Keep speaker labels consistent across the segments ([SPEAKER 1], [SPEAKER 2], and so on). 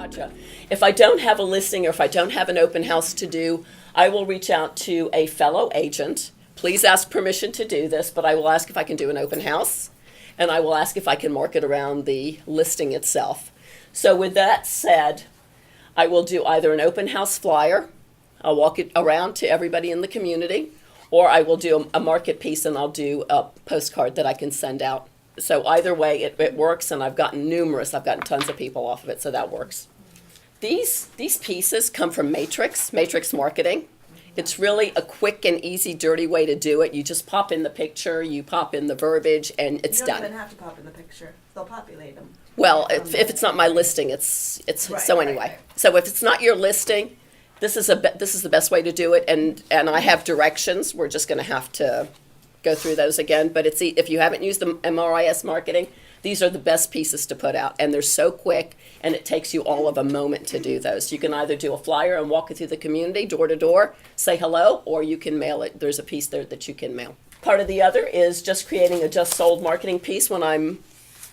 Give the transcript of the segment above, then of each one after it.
[SPEAKER 1] Gotcha. If I don't have a listing or if I don't have an open house to do, I will reach out to a fellow agent. Please ask permission to do this, but I will ask if I can do an open house, and I will ask if I can market around the listing itself. So with that said, I will do either an open house flyer, I'll walk it around to everybody in the community, or I will do a market piece and I'll do a postcard that I can send out. So either way, it works, and I've gotten tons of people off of it, so that works. These pieces come from Matrix Marketing. It's really a quick and easy, dirty way to do it. You just pop in the picture, you pop in the verbiage, and it's done.
[SPEAKER 2] You don't even have to pop in the picture. They'll populate them.
[SPEAKER 1] Well, if it's not my listing, it's
[SPEAKER 2] Right,
[SPEAKER 1] so
[SPEAKER 2] right,
[SPEAKER 1] anyway.
[SPEAKER 2] right.
[SPEAKER 1] So if it's not your listing, this is the best way to do it, and I have directions. We're just going to have to go through those again. But if you haven't used the MRIS marketing, these are the best pieces to put out, and they're so quick, and it takes you all of a moment to do those. You can either do a flyer and walk it through the community, door to door, say hello, or you can mail it. There's a piece there that you can mail. Part of the other is just creating a just sold marketing piece when I'm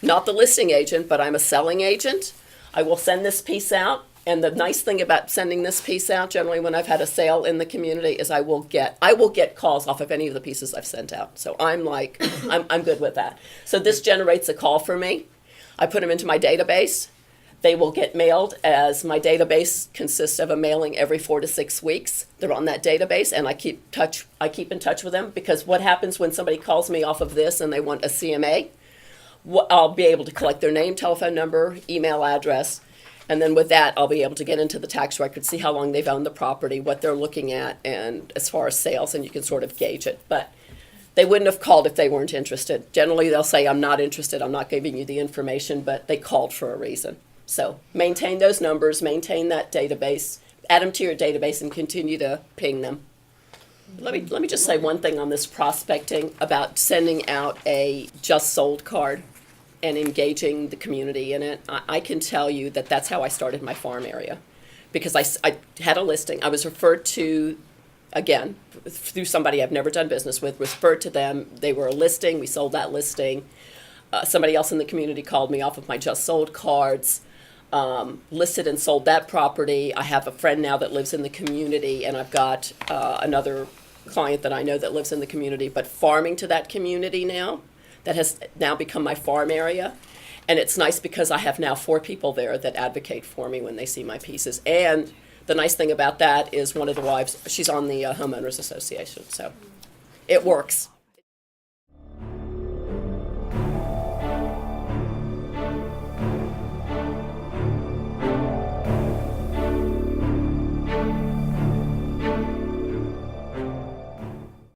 [SPEAKER 1] not the listing agent, but I'm a selling agent. I will send this piece out. And the nice thing about sending this piece out, generally when I've had a sale in the community, is I will get calls off of any of the pieces I've sent out. So I'm good with that. So this generates a call for me. I put them into my database. They will get mailed, as my database consists of a mailing every 4 to 6 weeks. They're on that database, and I keep in touch with them, because what happens when somebody calls me off of this and they want a CMA, I'll be able to collect their name, telephone number, email address. And then with that, I'll be able to get into the tax record, see how long they've owned the property, what they're looking at, and as far as sales, and you can sort of gauge it. But they wouldn't have called if they weren't interested. Generally, they'll say, I'm not interested, I'm not giving you the information, but they called for a reason. So maintain those numbers, maintain that database, add them to your database, and continue to ping them. Let me just say one thing on this prospecting about sending out a just sold card and engaging the community in it. I can tell you that that's how I started my farm area, because I had a listing. I was referred to, again, through somebody I've never done business with, referred to them. They were a listing. We sold that listing. Somebody else in the community called me off of my just sold cards, listed and sold that property. I have a friend now that lives in the community, and I've got another client that I know that lives in the community, but farming to that community now. That has now become my farm area. And it's nice because I have now 4 people there that advocate for me when they see my pieces. And the nice thing about that is one of the wives, she's on the homeowners association. So it works.